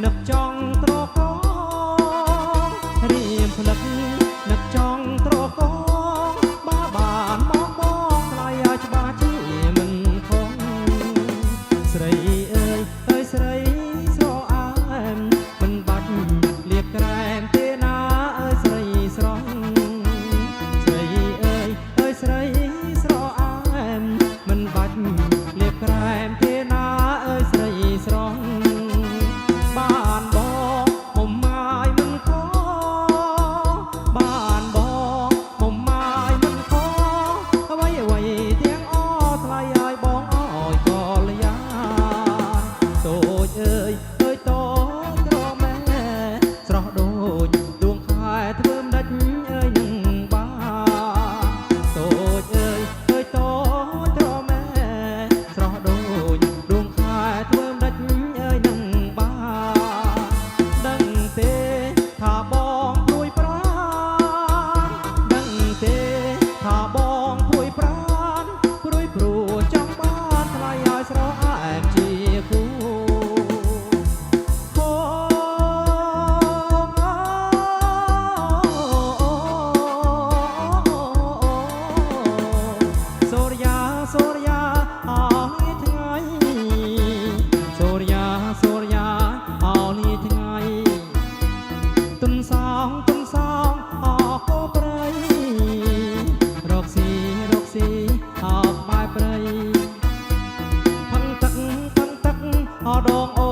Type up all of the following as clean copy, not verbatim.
នឹកចង់ត្រកងរៀមផ្លឹកនឹកចង់ត្រកងបានមកបងថ្លៃឲ្យច្បាស់ជាមិនខុសស្រីអើយស្រីស្រអែមមិនបាច់លាបក្រែមទេណាអើយស្រីស្រស់ស្រីអើយស្រីស្រអែមមិនបាច់លាបក្រែមទេណាអើយស្រីស្រស់បានបងមុំម៉ាយមិនខបានបងមុំម៉ាយមិនខអ្វីអ្វីទាំងអថ្លៃឲ្យបងអើយកលយាតូចអើយតូចក្រមែស្រស់ដូចដួងខែធ្វើម្ដេចអើយនឹងបានតូចអើយតូចក្រមែស្រស់ដូចដួងខែធ្វើម្ដេចអើយនឹងបានដឹងទេថាបងព្រួយប្រាណដឹងទេថាបងព្រួយប្រាណព្រួយព្រោះចង់បានថ្លៃឲ្យស្រស់អែមជាគូសូរិយាអោនេះថ្ងៃសូរិយាអោនេះថ្ងៃទុនសងអោកោប្រៃរកស៊ីអោក្បែរព្រៃផឹងទឹកអោដងអូ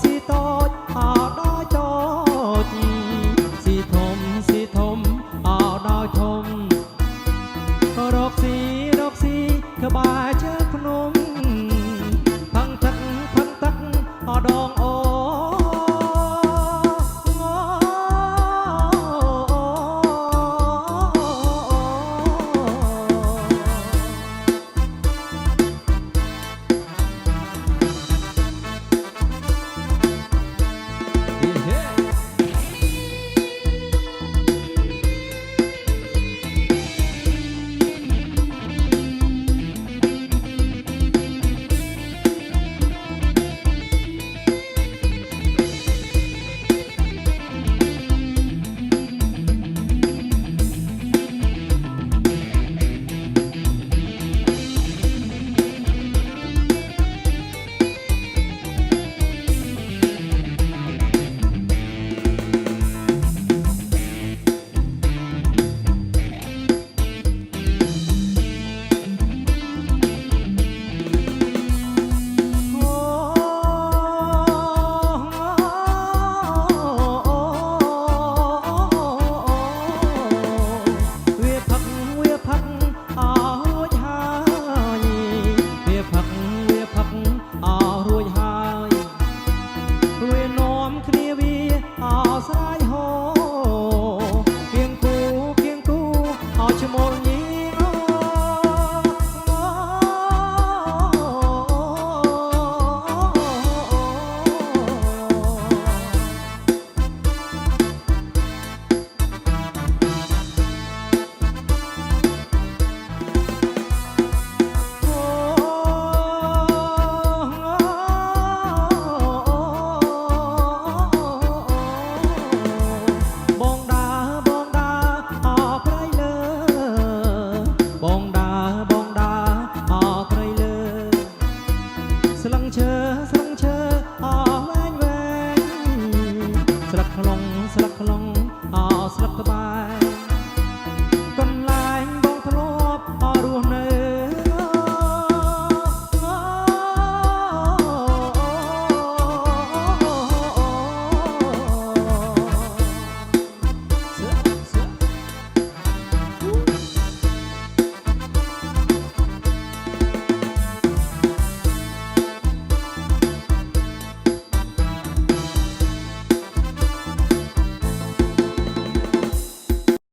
ស៊ីតូចអោដល់ច